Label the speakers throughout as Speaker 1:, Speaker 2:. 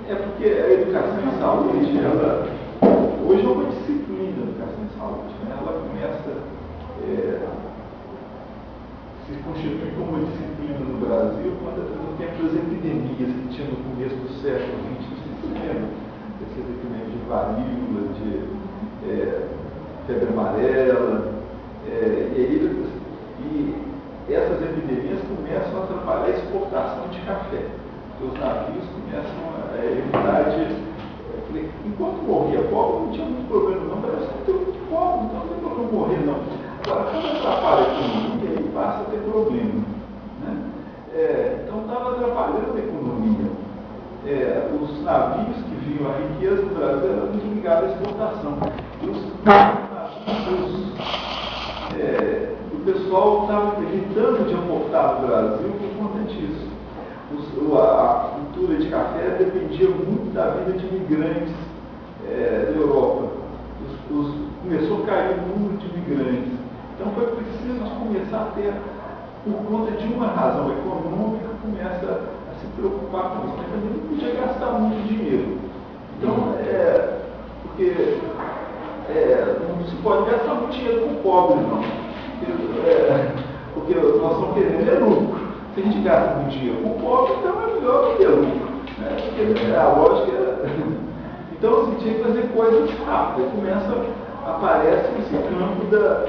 Speaker 1: É porque a educação em saúde, ela, hoje é uma disciplina da educação em saúde, né? Ela começa se constitui como uma disciplina no Brasil no tempo das epidemias que tinha no começo do século XX, não sei se você lembra, essas epidemias de varíola, de febre amarela, e essas epidemias começam a atrapalhar a exportação de café. Os navios começam a evitar de... Enquanto morria pobre, não tinha muito problema não, parece que não tem muito pobre, então não tem problema morrer não. Agora, quando atrapalha a economia, aí passa a ter problema. Né? Então estava atrapalhando a economia. Os navios que vinham a riqueza do Brasil eram muito ligados à exportação. O pessoal estava evitando de importar no Brasil por conta disso. A cultura de café dependia muito da vida de imigrantes da Europa. Começou a cair o número de imigrantes. Então foi preciso de começar a ter, por conta de uma razão econômica, começa a se preocupar com isso. Mas também não podia gastar muito dinheiro. Então, porque não se pode gastar muito dinheiro com o pobre, não. Porque nós estamos querendo lucro. Se a gente gasta muito dinheiro com o pobre, então é melhor do que lucro. Né? Porque a lógica Então, assim, tinha que fazer coisas rápidas. Aparece esse campo da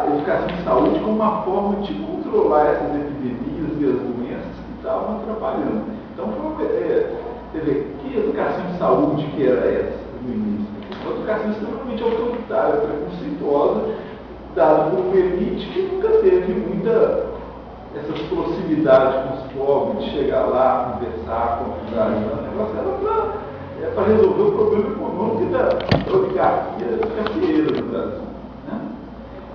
Speaker 1: educação em saúde como uma forma de controlar essas epidemias e as doenças que estavam atrapalhando. Então, você vê, que educação em saúde que era essa no início? Uma educação extremamente autoritária, preconceituosa, dada por uma elite que nunca teve muita essas proximidades com os pobres, de chegar lá, conversar, convidar. O negócio era para resolver o problema econômico da oligarquia cafeeira do Brasil. Né?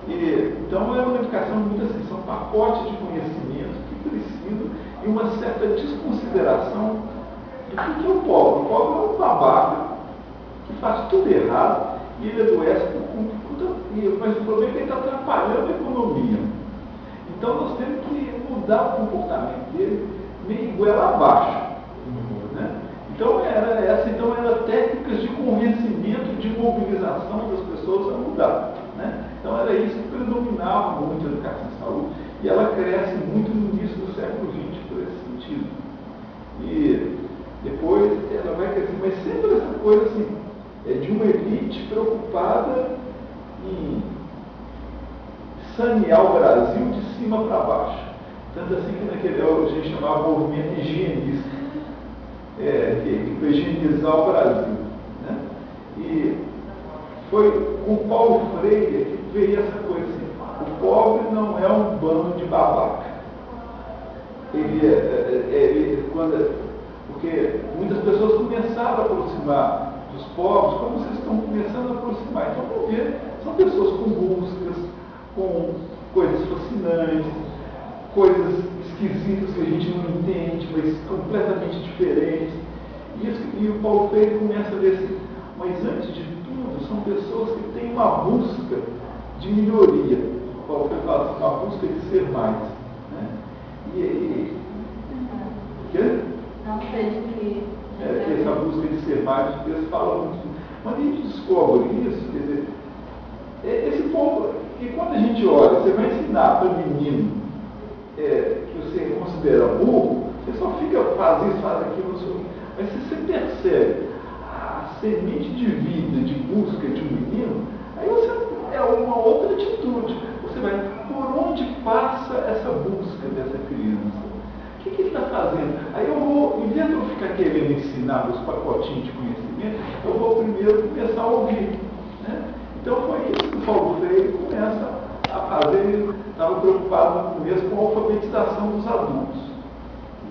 Speaker 1: Então é uma educação muito assim, são pacotes de conhecimento que precisam e uma certa desconsideração do que é o pobre. O pobre é um babaca que faz tudo errado e ele adoece por conta. Mas o problema é que ele está atrapalhando a economia. Então nós temos que mudar o comportamento dele meio goela abaixo. Né? Então era técnicas de convencimento, de mobilização das pessoas a mudar. Né? Então era isso que predominava muito a educação em saúde. E ela cresce muito no início do século XX por esse sentido. E depois ela vai crescer, mas sempre essa coisa assim, de uma elite preocupada em sanear o Brasil de cima para baixo. Tanto assim que naquele ano a gente chamava movimento higienista, que foi higienizar o Brasil. Né? E foi com Paulo Freire que veio essa coisa assim, o pobre não é um bando de babaca. Porque muitas pessoas começaram a aproximar dos pobres, como vocês estão começando a aproximar. Então, vamos ver, são pessoas com buscas, com coisas fascinantes, coisas esquisitas que a gente não entende, mas completamente diferentes. E o Paulo Freire começa a ver assim, mas antes de tudo, são pessoas que têm uma busca de melhoria. O Paulo Freire fala assim, uma busca de ser mais. Né?
Speaker 2: Não sei que
Speaker 1: essa busca de ser mais, Deus fala muito. Quando a gente descobre isso, quer dizer, esse povo, e quando a gente olha, você vai ensinar para o menino que você considera burro, você só fica faz isso, faz aquilo, mas se você percebe a semente de vida, de busca de um menino, aí você é uma outra atitude. Você vai, por onde passa essa busca dessa criança? O que ele está fazendo? Aí eu vou, em vez de eu ficar querendo ensinar os pacotinhos de conhecimento, eu vou primeiro começar a ouvir. Né? Então foi isso que o Paulo Freire começa a fazer. Ele estava preocupado no começo com a alfabetização dos adultos.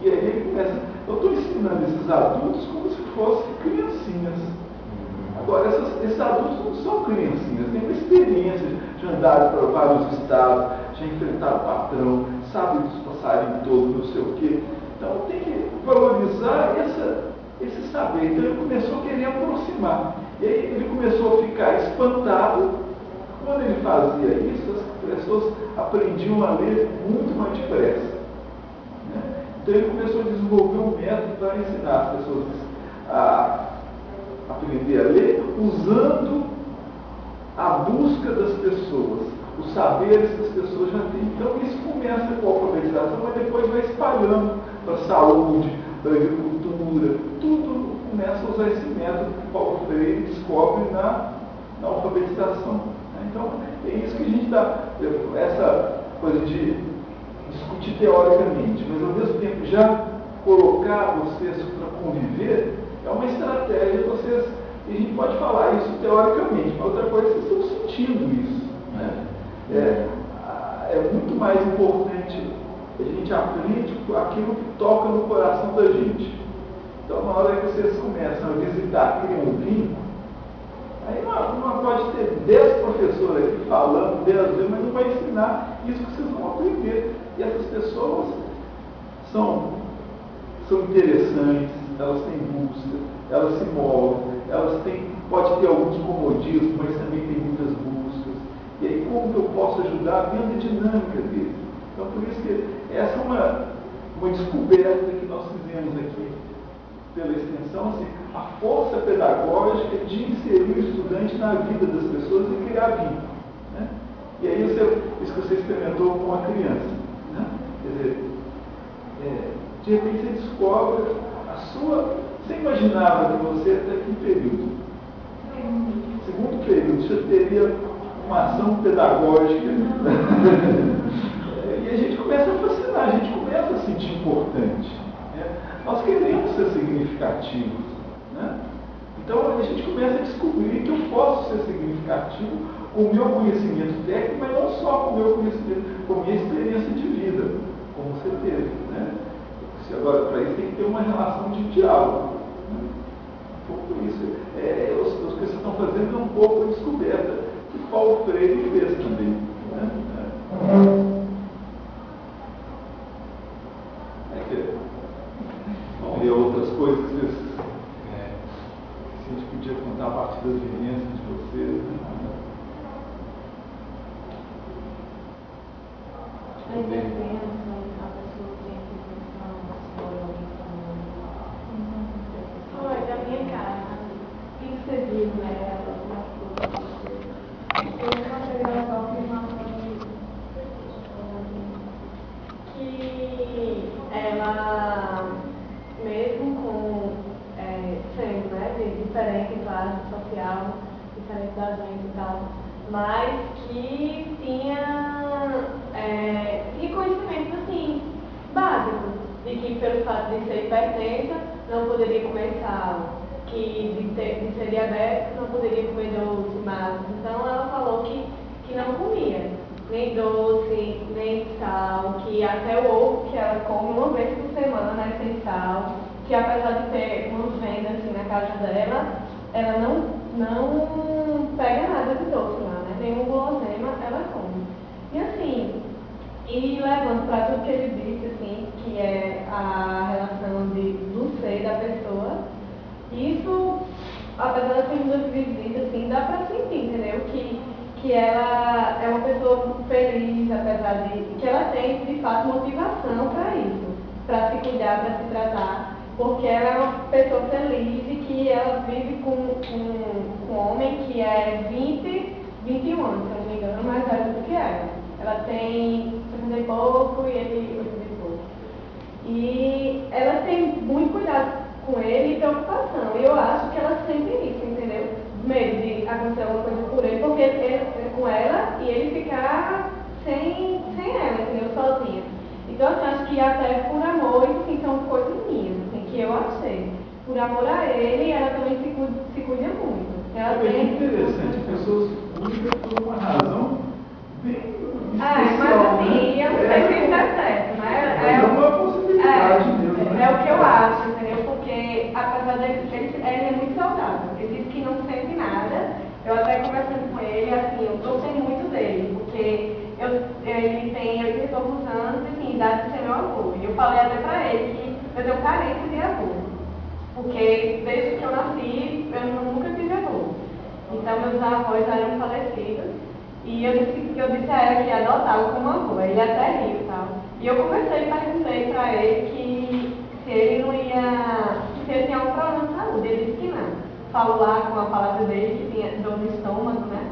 Speaker 1: E aí ele começa, eu estou ensinando esses adultos como se fossem criancinhas. Agora, esses adultos não são criancinhas, têm uma experiência de andar para vários estados, de enfrentar o patrão, sabe dos passarinhos todos, não sei o quê. Então tem que valorizar esse saber. Então ele começou a querer aproximar. E aí ele começou a ficar espantado. Quando ele fazia isso, as pessoas aprendiam a ler muito mais depressa. Né? Então ele começou a desenvolver um método para ensinar as pessoas a aprender a ler, usando a busca das pessoas, os saberes que as pessoas já têm. Então isso começa com a alfabetização, mas depois vai espalhando para a saúde, para a agricultura, tudo começa a usar esse método que Paulo Freire descobre na alfabetização. Então é isso que a gente está, essa coisa de discutir teoricamente, mas ao mesmo tempo já colocar vocês para conviver, é uma estratégia de vocês, e a gente pode falar isso teoricamente, mas outra coisa é que vocês estão sentindo isso. Né? É muito mais importante a gente aprende aquilo que toca no coração da gente. Então, na hora que vocês começam a visitar, criam um vínculo, aí não pode ter 10 professores aqui falando 10 vezes, mas não vai ensinar isso que vocês vão aprender. E essas pessoas são interessantes, elas têm busca, elas se movem, pode ter alguns comodismos, mas também tem muitas buscas. E aí, como que eu posso ajudar vendo a dinâmica deles? Então, por isso que essa é uma descoberta que nós fizemos aqui pela extensão, assim, a força pedagógica de inserir o estudante na vida das pessoas e criar vínculo. Né? E aí, isso que você experimentou com a criança. Né? Quer dizer, de repente você descobre a sua... Você imaginava que você, até que período? Segundo período, você teria uma ação pedagógica. E a gente começa a fascinar, a gente começa a sentir importante. Né? Nós queremos ser significativos. Né? Então a gente começa a descobrir que eu posso ser significativo com o meu conhecimento técnico, mas não só com o meu conhecimento, com a minha experiência de vida, como você teve. Né? Agora, para isso tem que ter uma relação de diálogo. Né? Um pouco isso. Os que vocês estão fazendo é um pouco a descoberta que Paulo Freire fez também. Né? Vamos ver outras coisas que a gente podia contar a partir das vivências de vocês. Né?
Speaker 2: Olha, da minha casa, o que você viu, né? Eu não cheguei a confirmação que ela, mesmo com sendo, né, de diferente classe social, diferente da gente e tal, mas que tinha conhecimentos assim, básicos, de que pelo fato de ser hipertensa não poderia comer sal, que de ser diabética não poderia comer doce, mas então ela falou que não comia nem doce, nem sal, que até o ovo que ela come uma vez por semana, né, sem sal, que apesar de ter umas vendas assim na casa dela, ela não pega nada de doce lá, né, nenhum gulosema ela come. E assim, e levando para tudo que ele disse, assim, que é a relação do ser da pessoa, isso, apesar da segunda visita, assim, dá para sentir, entendeu? Que ela é uma pessoa feliz, apesar de que ela tem, de fato, motivação para isso, para se cuidar, para se tratar, porque ela é uma pessoa feliz e que ela vive com um homem que é 21 anos, se eu não me engano, mais velho do que ela. Ela tem 30 e pouco e ele 80 e pouco. E ela tem muito cuidado com ele e preocupação. E eu acho que ela sente isso, entendeu? Medo de acontecer alguma coisa por ele, porque ele é com ela e ele ficar sem ela, entendeu? Sozinha. Então, assim, acho que até por amor, isso sim, são coisas minhas, assim, que eu achei. Por amor a ele, ela também se cuida muito. Ela
Speaker 1: é interessante, as pessoas cuidam por uma razão bem especial,
Speaker 2: mas assim, eu não sei se isso é certo, né? É uma possibilidade mesmo. É o que eu acho, entendeu? Porque, apesar dele, ele é muito saudável. Ele diz que não sente nada. Eu até conversando com ele, assim, eu gostei muito dele, porque ele tem 80 e poucos anos, assim, idade de ser meu avô. E eu falei até pra ele que eu tenho carência de avô. Porque desde que eu nasci, eu nunca tive avô. Então, meus avós eram falecidos. E eu disse a ela que ia adotá-lo como avô. Ele até riu e tal. E eu conversei e perguntei pra ele falo lá com a palavra dele, que tinha dor no estômago, né?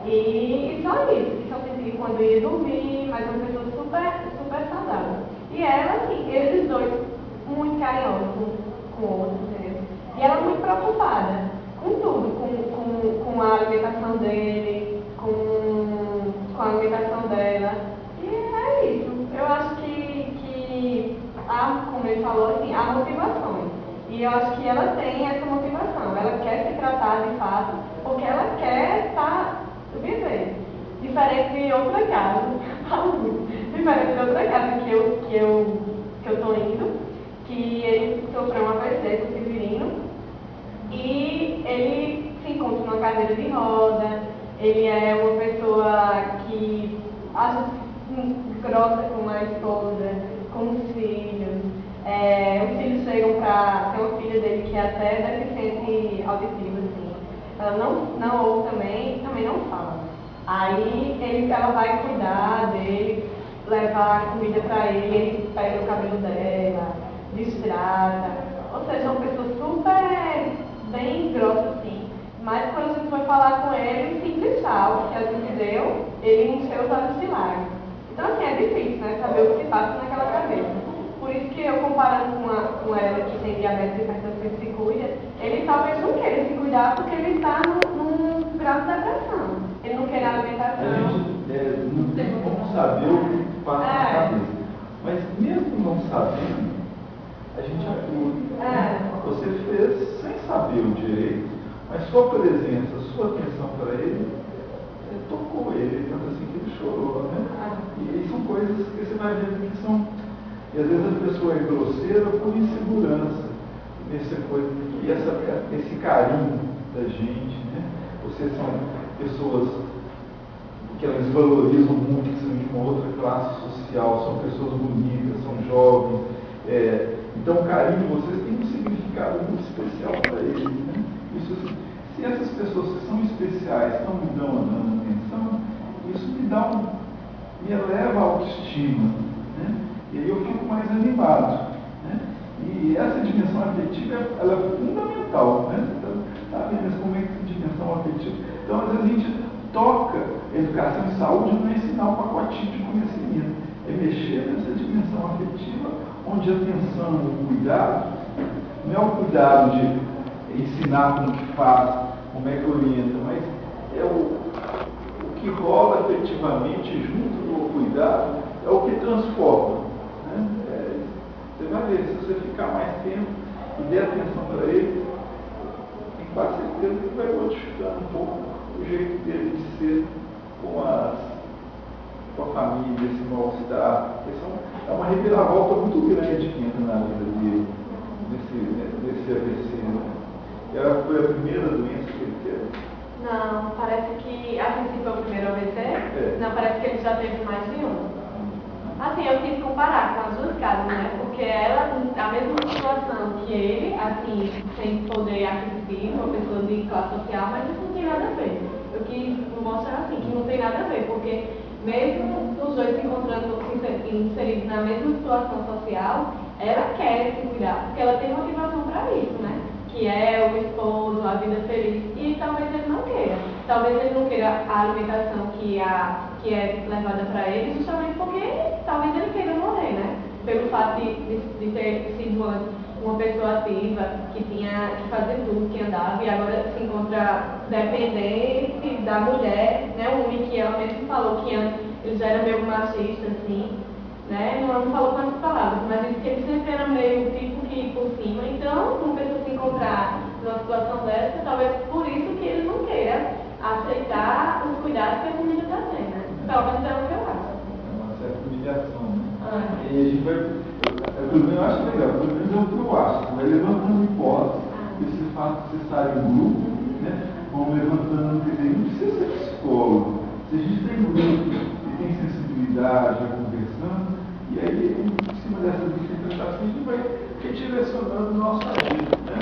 Speaker 2: E só isso, que só sentia quando ia dormir, mas uma pessoa super saudável. E ela, assim, eles dois muito carinhosos com o outro, entendeu? E ela muito preocupada com tudo, com a alimentação dele, com a alimentação dela. E é isso. Eu acho que como ele falou, assim, há motivações. E eu acho que ela tem essa motivação. Ela quer se tratar de fato, porque ela quer estar vivendo. Diferente de outra casa, diferente de outra casa que eu tô indo, que ele sofreu um AVC com o Severino, e ele se encontra numa cadeira de roda, ele é uma pessoa que acha grossa com a esposa, com os filhos. Os filhos chegam para ter uma filha dele que é até deficiente auditiva, assim. Ela não ouve também não fala. Aí ela vai cuidar dele, levar comida para ele pega o cabelo dela, destrata. Ou seja, é uma pessoa super bem grossa, assim. Mas quando a gente foi falar com ele, simples sal que a gente deu, ele encheu os olhos de lágrimas. Então, assim, é difícil, né, saber o que se passa naquela cabeça. Por isso que eu, comparando com ela que tem diabetes e hipertensão e se cuida, ele talvez não queira se cuidar porque ele está num grau de depressão. Ele não quer alimentação.
Speaker 1: A gente não tem como saber o que passa na cabeça. Mas mesmo não sabendo, a gente atua. Você fez sem saber o direito, mas sua presença, sua atenção para ele, tocou ele, tanto assim que ele chorou, né? E são coisas que você vai ver que são. E às vezes a pessoa é grosseira por insegurança, e esse carinho da gente, né? Vocês são pessoas que elas valorizam muito, que são de uma outra classe social, são pessoas bonitas, são jovens. Então o carinho de vocês tem um significado muito especial para eles, né? Isso, se essas pessoas que são especiais não me dão atenção, isso me eleva a autoestima, né? E aí eu fico mais animado, né? E essa dimensão afetiva, ela é fundamental, né? Então, tá vendo como é que dimensão afetiva? Então, às vezes a gente toca a educação e saúde, não é ensinar um pacotinho de conhecimento, é mexer nessa dimensão afetiva, onde a atenção, o cuidado, não é o cuidado de ensinar como que faz, como é que orienta, mas é o que rola afetivamente junto do cuidado, é o que transforma. Você vai ver, se você ficar mais tempo e der atenção para ele, tenho quase certeza que vai modificando um pouco o jeito dele de ser com a família, esse mal-estar. É uma reviravolta muito grande que entra na vida dele, desse AVC. Né? Foi a primeira doença que ele teve?
Speaker 2: Não, parece que assim foi o primeiro AVC. Não, parece que ele já teve mais de um. Assim, eu quis comparar com as duas casas, né? Porque ela, a mesma situação que ele, assim, sem poder aquisitivo, uma pessoa de classe social, mas isso não tem nada a ver. Eu quis mostrar assim, que não tem nada a ver, porque mesmo os dois se encontrando, inseridos na mesma situação social, ela quer se cuidar, porque ela tem motivação para isso, né? Que é o esposo, a vida feliz, e talvez ele não queira. Talvez ele não queira a alimentação que é levada para ele, justamente porque talvez ele queira morrer, né? Pelo fato de ter sido uma pessoa ativa, que tinha que fazer tudo, que andava, e agora se encontra dependente da mulher, né? O homem que ela mesmo falou que antes ele já era meio machista, assim, né? Não falou quantas palavras, mas disse que ele sempre era meio tipo que por cima. Então, uma pessoa se encontrar numa situação dessa, talvez por isso que ele não queira aceitar os cuidados que a família está tendo, né? Pelo menos é o que eu acho.
Speaker 1: É uma certa humilhação, né? E a gente vai. Eu acho legal, pelo menos é o que eu acho. Vai levantando hipóteses, esse fato de você estar em grupo, né? Vão levantando, quer dizer, não precisa ser psicólogo. Se a gente tem grupo e tem sensibilidade, vai conversando, e aí, em cima dessas interpretações, a gente vai redirecionando o nosso agir, né?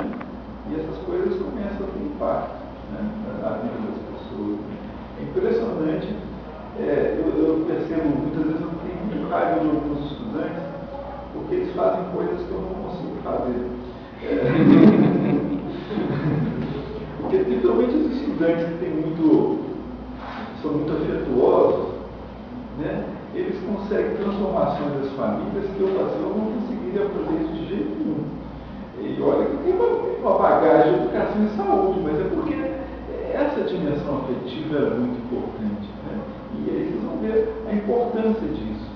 Speaker 1: E essas coisas começam a ter impacto, né? Na vida das pessoas. É impressionante. Eu percebo, muitas vezes eu tenho muito raiva de alguns estudantes, porque eles fazem coisas que eu não consigo fazer. são muito afetuosos, né, eles conseguem transformações das famílias que eu não conseguiria fazer isso de jeito nenhum. E olha que tem uma bagagem de educação e saúde, mas é porque essa dimensão afetiva é muito importante, né? E aí vocês vão ver a importância disso.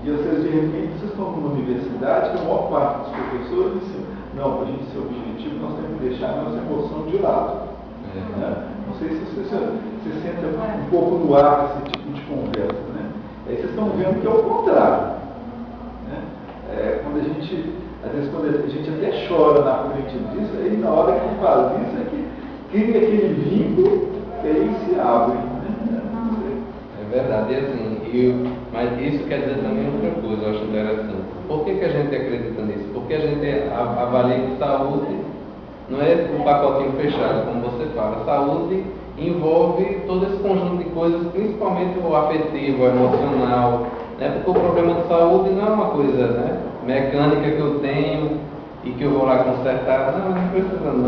Speaker 1: E vocês, de repente, vocês estão numa universidade que a maior parte dos professores dizem, não, para a gente ser objetivo, nós temos que deixar a nossa emoção de lado. Né? Não sei se você sente um pouco no ar esse tipo de conversa, né? Aí vocês estão vendo que é o contrário. Né? Quando a gente, às vezes, quando a gente até chora na frente disso, aí na hora que faz isso é que cria aquele vínculo e aí se abre. Né?
Speaker 3: É verdade, e assim, mas isso quer dizer também outra coisa, eu acho interessante. Por que a gente acredita nisso? Porque a gente avalia que saúde não é um pacotinho fechado, como você fala. Saúde envolve todo esse conjunto de coisas, principalmente o afetivo, o emocional, né? Porque o problema de saúde não é uma coisa, né, mecânica que eu tenho e que eu vou lá consertar. Não precisa não.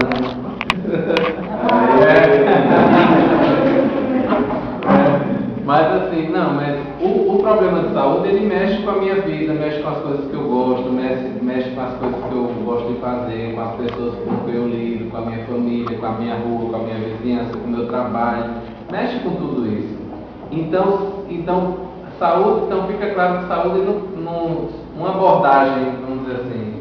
Speaker 3: Mas assim, não, mas o problema de saúde, ele mexe com a minha vida, mexe com as coisas que eu gosto, mexe com as coisas que eu gosto de fazer, com as pessoas com que eu lido, com a minha família, com a minha rua, com a minha vizinhança, com o meu trabalho, mexe com tudo isso. Então saúde, então fica claro que saúde numa abordagem, vamos dizer assim,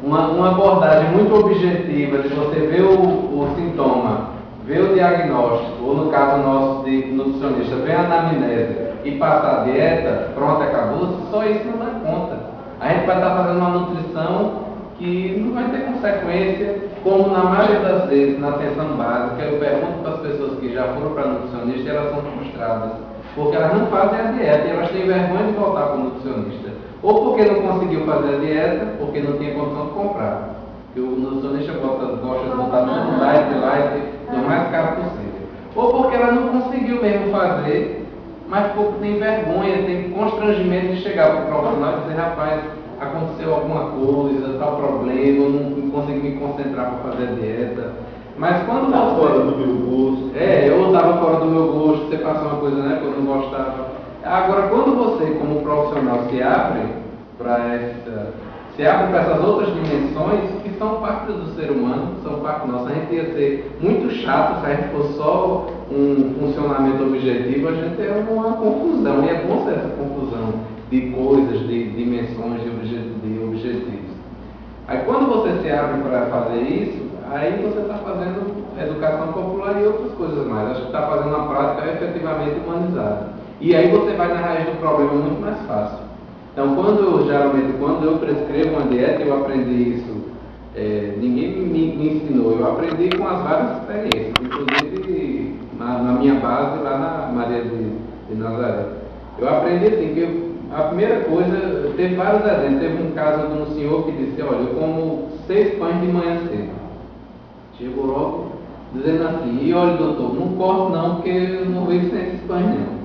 Speaker 3: uma abordagem muito objetiva de você ver o sintoma, ver o diagnóstico, ou no caso nosso de nutricionista, ver a anamnese e passar a dieta, pronto, acabou, só isso não dá conta. A gente vai estar fazendo uma nutrição que não vai ter consequência, como na maioria das vezes, na atenção básica, eu pergunto para as pessoas que já foram para a nutricionista e elas são frustradas, porque elas não fazem a dieta e elas têm vergonha de voltar para o nutricionista. Ou porque não conseguiu fazer a dieta, porque não tinha condição de comprar. Porque o nutricionista gosta de botar tudo no diet, do mais caro possível. Ou porque ela não conseguiu mesmo fazer, mas porque tem vergonha, tem constrangimento de chegar para o profissional e dizer, rapaz, aconteceu alguma coisa, tal problema, eu não consegui me concentrar para fazer a dieta. Mas quando
Speaker 1: tá fora do meu gosto.
Speaker 3: Eu estava fora do meu gosto, você passou uma coisa, né, que eu não gostava. Agora, quando você, como profissional, se abre para essas outras dimensões que são parte do ser humano, são parte nossa, a gente ia ser muito chato se a gente fosse só um funcionamento objetivo, a gente é uma confusão, e é bom ser essa confusão de coisas, de dimensões, de objetivos. Aí quando você se abre para fazer isso, aí você está fazendo educação popular e outras coisas mais. Acho que está fazendo uma prática efetivamente humanizada. E aí você vai na raiz do problema muito mais fácil. Então, geralmente, quando eu prescrevo uma dieta, eu aprendi isso, ninguém me ensinou, eu aprendi com as várias experiências, inclusive na minha base lá na Maria de Nazaré. Eu aprendi assim, que a primeira coisa, teve vários exemplos. Teve um caso de um senhor que disse, olha, eu como 6 pães de manhã cedo. Chegou logo dizendo assim, e olha doutor, não corto não, porque eu não vivo sem esses pães não.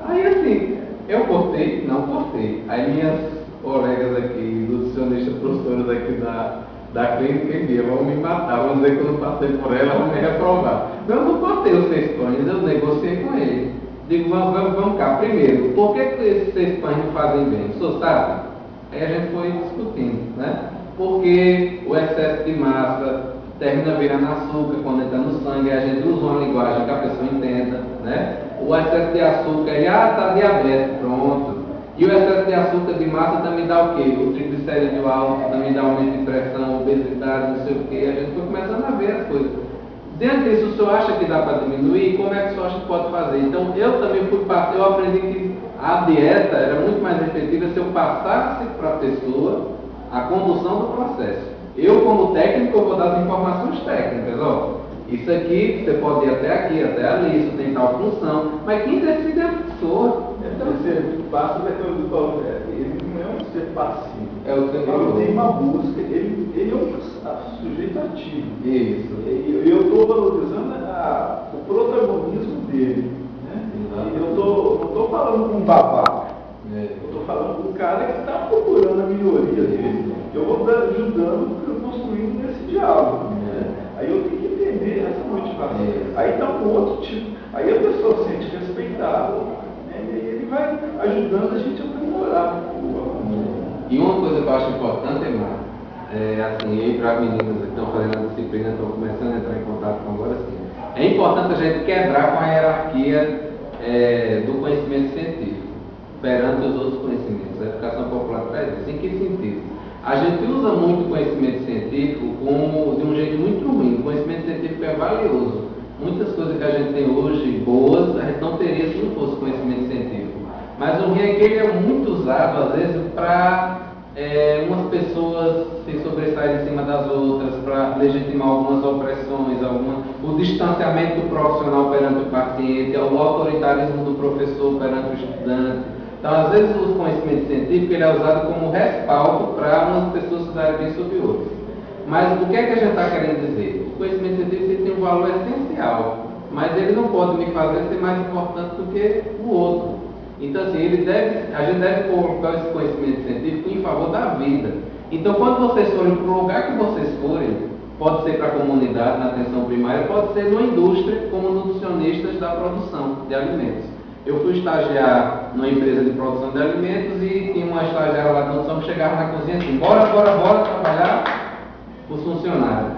Speaker 3: Aí assim, eu cortei? Não cortei. Aí minhas colegas aqui, nutricionistas, professoras aqui da clínica, em dia, vão me matar, vão dizer que eu não passei por ela, vão me reprovar. Eu não cortei os 6 pães, eu negociei com ele. Digo, vamos cá, primeiro, por que esses 6 pães não fazem bem? O senhor sabe? Aí a gente foi discutindo, né? Porque o excesso de massa termina virando açúcar quando entra no sangue, a gente usa uma linguagem que a pessoa entenda, né? O excesso de açúcar, está diabetes, pronto. E o excesso de açúcar de massa também dá o quê? O triglicerídeo alto, também dá aumento de pressão, obesidade, não sei o quê. A gente foi começando a ver as coisas. Dentro disso, o senhor acha que dá para diminuir? Como é que o senhor acha que pode fazer? Então, eu também eu aprendi que a dieta era muito mais efetiva se eu passasse para a pessoa a condução do processo. Eu, como técnico, eu vou dar as informações técnicas, ó. Isso aqui, você pode ir até aqui, até ali, isso tem tal função, mas quem decide é a pessoa.
Speaker 1: Você passa, vai ter o ele não é um ser passivo.
Speaker 3: Ele
Speaker 1: tem uma busca, ele é um sujeito ativo.
Speaker 3: Isso.
Speaker 1: E eu estou valorizando o protagonismo dele. Né? Eu não estou falando com um babaca. Eu estou falando com um cara que está procurando a melhoria dele. Eu vou ajudando, construindo nesse diálogo. Né? Aí eu tenho que entender essa motivação. Aí está um outro tipo. Aí a pessoa se ajudando a gente a aprimorar
Speaker 3: E uma coisa que eu acho importante, Emar, assim, eu para as meninas que estão fazendo a disciplina, estão começando a entrar em contato com agora, assim, é importante a gente quebrar com a hierarquia do conhecimento científico, perante os outros conhecimentos. A educação popular traz isso. Em que sentido? A gente usa muito o conhecimento científico como de um jeito muito ruim. O conhecimento científico é valioso. Muitas coisas que a gente tem hoje boas, a gente não teria se não fosse conhecimento científico. Mas o ruim é que ele é muito usado, às vezes, para umas pessoas se sobressaírem em cima das outras, para legitimar algumas opressões, o distanciamento do profissional perante o paciente, o autoritarismo do professor perante o estudante. Então, às vezes, o conhecimento científico ele é usado como respaldo para umas pessoas se darem bem sobre outras. Mas o que é que a gente está querendo dizer? O conhecimento científico ele tem um valor essencial, mas ele não pode me fazer ser mais importante do que o outro. Então, assim, a gente deve colocar esse conhecimento científico em favor da vida. Então, quando vocês forem para o lugar que vocês forem, pode ser para a comunidade, na atenção primária, pode ser numa indústria, como nutricionistas da produção de alimentos. Eu fui estagiar numa empresa de produção de alimentos e tinha uma estagiária lá de produção que chegava na cozinha assim, bora trabalhar os funcionários.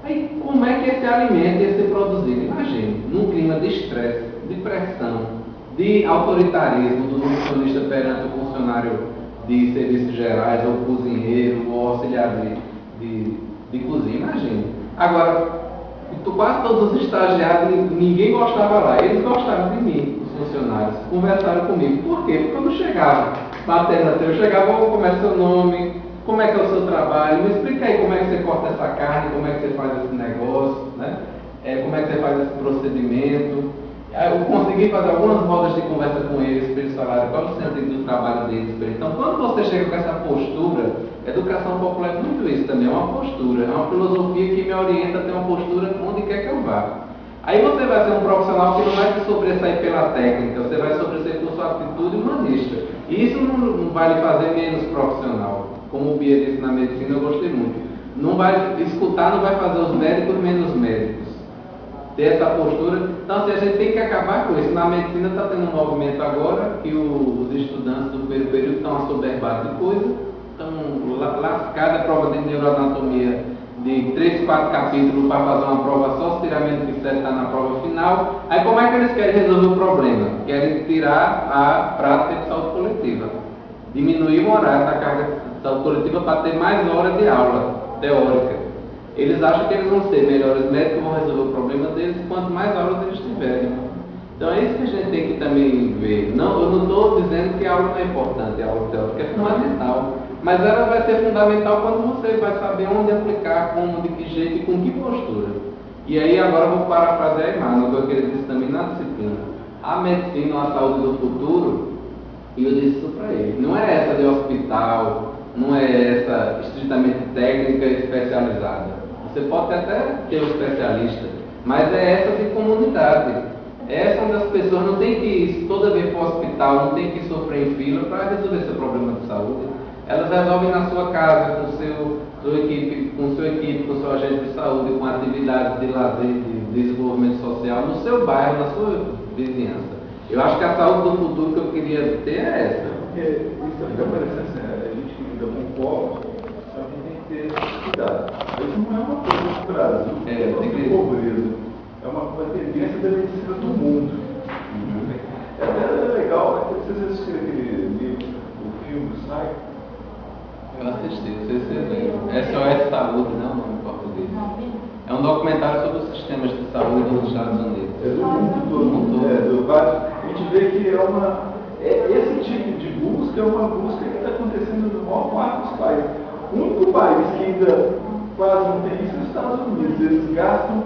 Speaker 3: Aí, como é que esse alimento ia ser produzido? Imagine, num clima de estresse, de pressão, de autoritarismo do nutricionista perante o funcionário de serviços gerais, ou cozinheiro, ou auxiliar de cozinha. Imagine. Agora, quase todos os estagiários, ninguém gostava lá. Eles gostaram de mim, os funcionários. Conversaram comigo. Por quê? Porque quando eu chegava, batendo assim, eu chegava, como é seu nome? Como é que é o seu trabalho? Me explica aí como é que você corta essa carne, como é que você faz esse negócio, né? Como é que você faz esse procedimento. Eu consegui fazer algumas rodas de conversa com eles, para eles falarem qual é o sentido do trabalho deles. Então, quando você chega com essa postura, educação popular é muito isso também, é uma postura, é uma filosofia que me orienta a ter uma postura onde quer que eu vá. Aí você vai ser um profissional que não vai se sobressair pela técnica, você vai sobressair por sua atitude humanista. E isso não vai lhe fazer menos profissional. Como o Bia disse na medicina, eu gostei muito. Não vai escutar, não vai fazer os médicos menos médicos. Ter essa postura. Então, assim, a gente tem que acabar com isso. Na medicina está tendo um movimento agora que os estudantes do primeiro período estão assoberbados de coisa, estão lascados a prova de neuroanatomia de 3, 4 capítulos para fazer uma prova só, se tirar menos que 7 está na prova final. Aí como é que eles querem resolver o problema? Querem tirar a prática de saúde coletiva. Diminuir o horário da carga de saúde coletiva para ter mais horas de aula teórica. Eles acham que eles vão ser melhores médicos, vão resolver o problema deles quanto mais aulas eles tiverem. Então é isso que a gente tem que também ver. Não, eu não estou dizendo que a aula não é importante, a aula teórica é fundamental. Mas ela vai ser fundamental quando você vai saber onde aplicar, como, de que jeito e com que postura. E aí agora eu vou parafrasear a Emmanuel, o que eu queria dizer também na disciplina. A medicina, a saúde do futuro, e eu disse isso para ele, não é essa de hospital, não é essa estritamente técnica e especializada. Você pode até ter um especialista, mas é essa de comunidade. Essa onde as pessoas não tem que ir toda vez para o hospital, não tem que sofrer em fila para resolver seu problema de saúde. Elas resolvem na sua casa, com sua equipe, com seu agente de saúde, com atividades de lazer, de desenvolvimento social, no seu bairro, na sua vizinhança. Eu acho que a saúde do futuro que eu queria ter é essa.
Speaker 1: Porque isso fica parecendo assim, a gente lida com povos, só que tem que ter cuidado. Isso não é uma coisa do Brasil, tem que pobreza. É uma tendência da medicina do mundo. É até legal, vocês assistiram aquele livro, o filme do Sai?
Speaker 3: Eu assisti, não sei se você lembra. SOS Saúde, não é o nome em português. É um documentário sobre os sistemas de saúde nos Estados Unidos.
Speaker 1: É do mundo todo. A gente vê que esse tipo de busca é uma busca que está acontecendo no maior parte dos países. O único país que ainda quase não tem isso é os Estados Unidos. Eles gastam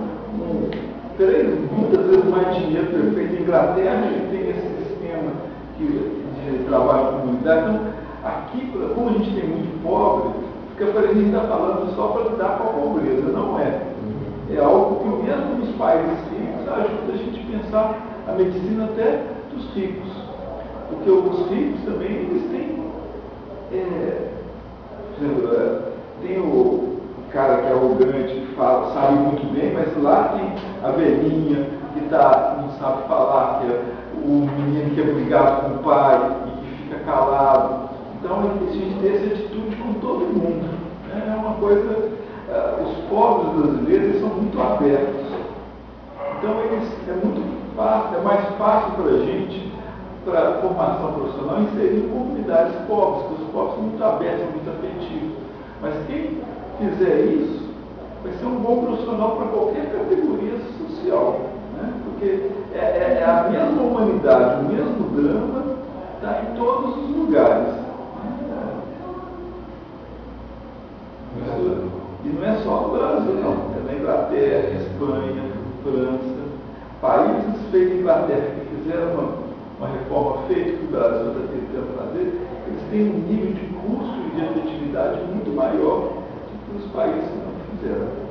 Speaker 1: muitas vezes mais dinheiro feito em Inglaterra, que tem esse sistema de trabalho comunitário. Então, aqui, como a gente tem muito pobre, fica parecendo que está falando só para lidar com a pobreza. Não é. É algo que mesmo nos países ricos ajuda a gente a pensar a medicina até dos ricos. Porque os ricos também, eles têm, tem o cara que é arrogante, que fala, sabe muito bem, mas lá tem a velhinha que não sabe falar, que o menino que é brigado com o pai e que fica calado. Então, a gente tem essa atitude com todo mundo. Né? É uma coisa, os povos brasileiros eles são muito abertos. Então, é mais fácil para a gente, para a formação profissional, inserir comunidades pobres, porque os povos são muito abertos, são muito afetivos. Mas quem fizer isso, vai ser um bom profissional para qualquer categoria social. Né? Porque é a mesma humanidade, o mesmo drama está em todos os lugares. E não é só no Brasil, não. É na Inglaterra, Espanha, França, países feitos em Inglaterra que fizeram uma reforma feita que o Brasil está tentando fazer, eles têm um nível de custo e de efetividade muito maior do que os países que não fizeram.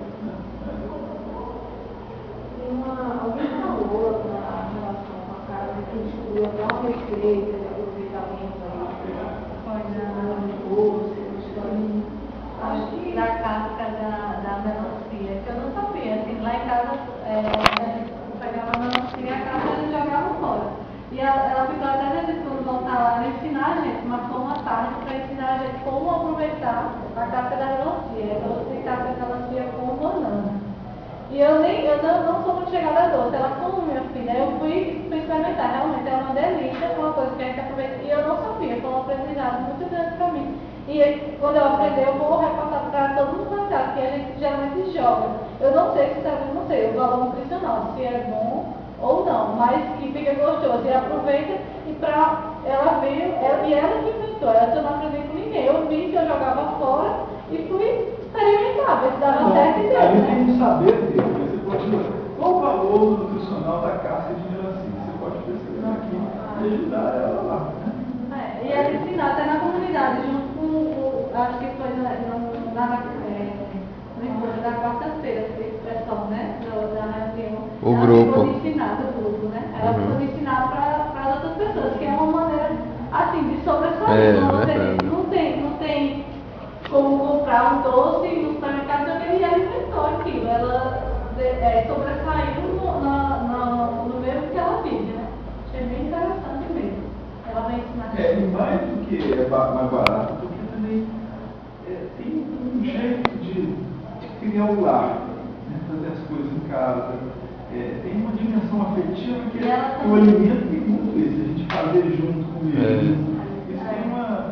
Speaker 4: Alguém falou na relação com a casa que instituiu até uma receita de aproveitamento aí, doce,
Speaker 5: acho que da casca da melancia, que eu não sabia, assim, lá em casa eu pegava a melancia e a casca a gente jogava fora. E ela ficou até quando voltar lá a ensinar a gente, marcou uma tarde para ensinar a gente como aproveitar a casca da melancia. Então eu sei casca da melancia com banana. E eu não sou muito chegada a doce, ela como minha filha, eu fui experimentar, realmente é uma delícia, é uma coisa que a gente aproveita, e eu não sabia, foi um aprendizado muito grande para mim. E quando eu aprender, eu vou repassar para todo mundo na casa, que a gente geralmente joga. Eu não sei se sabe, não sei, o valor nutricional, se é bom ou não, mas que fica gostoso, e aproveita, e ela veio, e ela que inventou, ela eu não aprendi com ninguém, eu vi que eu jogava fora, e fui experimentar, ver se dava certo e deu,
Speaker 1: a gente
Speaker 4: né?
Speaker 1: tem um saber dele, você pode qual o valor nutricional da casca de melancia? Você pode pesquisar aqui e ajudar ela lá. Né?
Speaker 4: E ela ensinou até na comunidade, junto com acho que foi no encontro da quarta-feira, essa expressão, né? Da reunião.
Speaker 6: O
Speaker 4: ela
Speaker 6: grupo.
Speaker 4: ficou de ensinar do grupo, né? Ela ficou de ensinar para outras pessoas, que é uma maneira, assim, de sobressair. Não tem como comprar um doce no supermercado, porque ela inventou aquilo. Ela sobressaiu no meio que ela vive, né? Achei bem interessante mesmo. Ela vai ensinar.
Speaker 1: E mais do que é mais barato, porque também tem um jeito de criar o lar, né? Fazer as coisas em casa. Tem uma dimensão afetiva que o alimento tem muito isso, a gente fazer junto com ele. Isso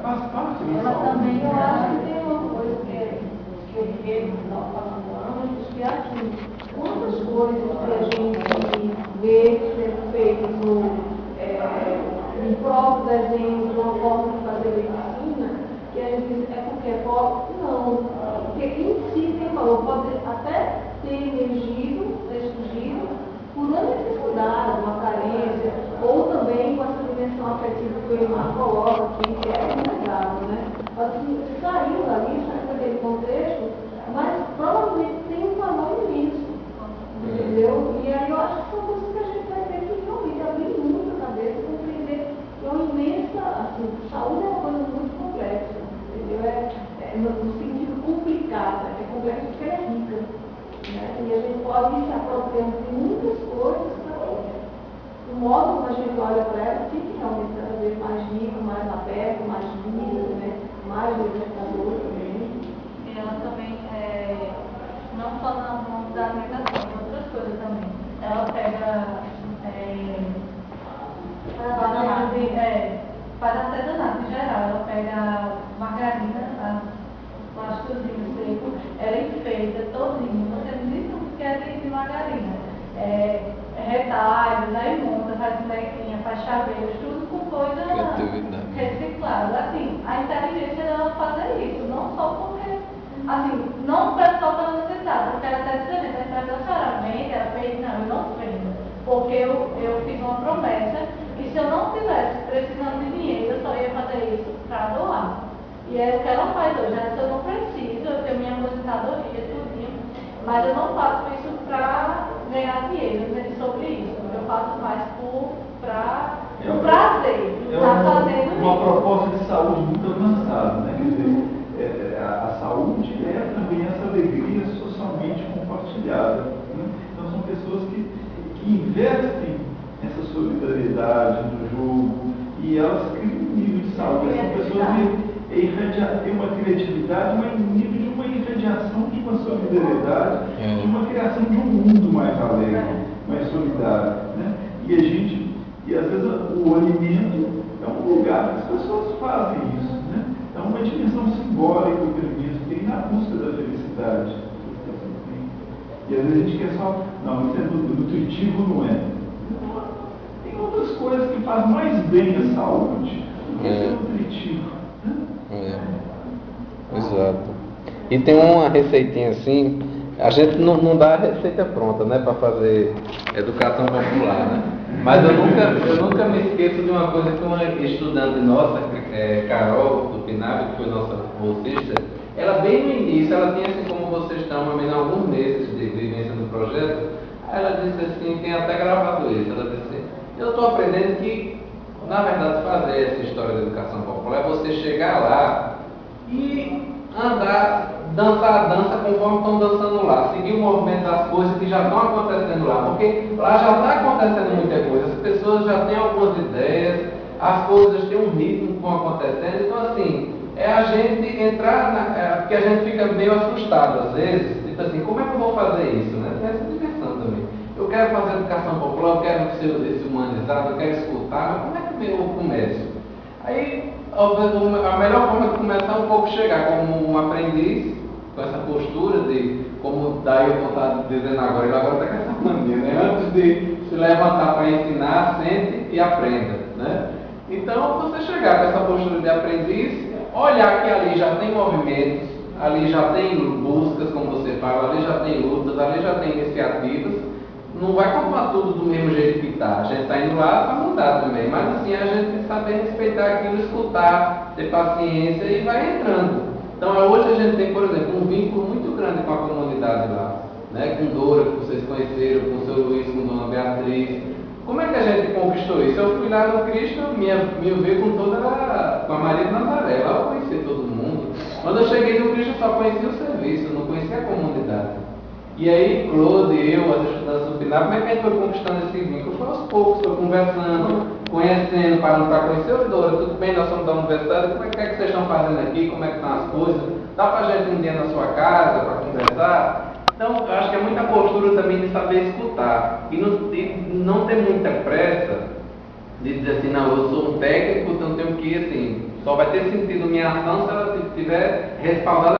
Speaker 1: faz parte da
Speaker 4: Ela
Speaker 1: saúde.
Speaker 4: também, eu acho que tem uma coisa que eu vejo nós falando, que é assim, quantas coisas que a gente vê sendo feitas em prol da gente, uma forma de fazer medicina, que a gente diz, é porque é pobre? Não. Porque em si tem valor, pode até ter emergido, ter surgido, por uma necessidade, uma carência, ou também com essa dimensão afetiva que o Irmão coloca aqui, que é inegável, né? Assim, saiu dali, saiu daquele contexto, mas provavelmente tem um valor imenso, entendeu? E aí eu acho que são coisas que a gente vai ter que realmente abrir muito a cabeça, compreender que é uma imensa, assim, saúde é uma coisa muito complexa, entendeu? No sentido complicado, né? É complexo porque ela é rica, né? E a gente pode se apropriando de muitas coisas para o modo como a gente olha para ela tem que realmente trazer mais rico, mais aberto, mais livre, né? Mais libertador também.
Speaker 5: E ela também, não só na mão da alimentação, em outras coisas também. Ela pega faz artesanato em geral, ela pega margarina, plásticozinho seco, ela enfeita todinho, você não diz tudo que é de margarina. Retalhos, aí monta, faz bonequinha, faz chaveiros, tudo com coisa reciclada. Assim, a inteligência dela fazer isso, não só porque, assim, não o pessoal pela necessidade, porque ela está dizendo, a senhora vende, ela fez, não, eu não vendo, porque eu fiz uma promessa que se eu não tivesse precisando de dinheiro, eu só ia fazer isso para doar. E é o que ela faz hoje, ela disse, eu não preciso, eu tenho minha aposentadoria, tudinho, mas eu não faço isso para ganhar dinheiro, eu disse sobre isso, eu faço mais por prazer, está fazendo
Speaker 1: uma
Speaker 5: isso.
Speaker 1: proposta de saúde muito avançada, né? Quer dizer, a saúde é também essa alegria socialmente compartilhada, né? Então são pessoas que investem nessa sua solidariedade no jogo, e elas criam um nível de saúde. São pessoas que têm uma criatividade, mas um nível de uma irradiação, de uma solidariedade, de uma criação de um mundo mais alegre, mais solidário. Né? E às vezes o alimento é um lugar que as pessoas fazem isso. Né? É uma dimensão simbólica que o cristianismo tem na busca da felicidade. E às vezes a gente quer só, não, isso é nutritivo, não é. Tem outras coisas que fazem mais bem à saúde do que ser nutritivo. Né?
Speaker 3: Exato. E tem uma receitinha assim, a gente não dá a receita pronta, né, para fazer educação popular, né? Mas eu nunca me esqueço de uma coisa que uma estudante nossa, Carol, do PNAB, que foi nossa bolsista, ela bem no início, ela tinha assim como vocês estão, mais ou menos alguns meses de vivência no projeto, aí ela disse assim, tem até gravado isso, ela disse assim, eu estou aprendendo que, na verdade, fazer essa história da educação popular é você chegar lá e dançar a dança conforme estão dançando lá, seguir o movimento das coisas que já estão acontecendo lá, porque lá já está acontecendo muita coisa, as pessoas já têm algumas ideias, as coisas têm um ritmo que vão acontecendo, então assim, é a gente entrar, porque a gente fica meio assustado às vezes, tipo assim, como é que eu vou fazer isso, né? Tem essa dimensão também. Eu quero fazer educação popular, eu quero ser esse humanizado, eu quero escutar, mas como é que eu começo? Aí, a melhor forma de começar é um pouco chegar como um aprendiz, com essa postura de, como daí eu vou estar dizendo agora está com essa mania, né? Antes de se levantar para ensinar, sente e aprenda, né? Então, você chegar com essa postura de aprendiz, olhar que ali já tem movimentos, ali já tem buscas, como você fala, ali já tem lutas, ali já tem iniciativas, não vai continuar tudo do mesmo jeito que está. A gente está indo lá para mudar também, mas assim, a gente tem que saber respeitar aquilo, escutar, ter paciência e vai entrando. Então hoje a gente tem, por exemplo, um vínculo muito grande com a comunidade lá, né? Com Dora, que vocês conheceram, com o seu Luiz, com Dona Beatriz. Como é que a gente conquistou isso? Eu fui lá no Cristo, me vi com com a Maria de Nazaré, lá eu conheci todo mundo. Quando eu cheguei no Cristo, eu só conhecia o serviço, não conhecia a comunidade. E aí, Claude e eu, as estudantes do PNAB, como é que a gente foi conquistando esse vínculo? Foi aos poucos, foi conversando, conhecendo, parando para conhecer. Oi, Dora, tudo bem? Nós somos da universidade, como é que vocês estão fazendo aqui? Como é que estão as coisas? Dá para a gente um dia na sua casa para conversar? Então, eu acho que é muita postura também de saber escutar. E não ter muita pressa de dizer assim, não, eu sou um técnico, então eu tenho que ir assim, só vai ter sentido minha ação se ela estiver respaldada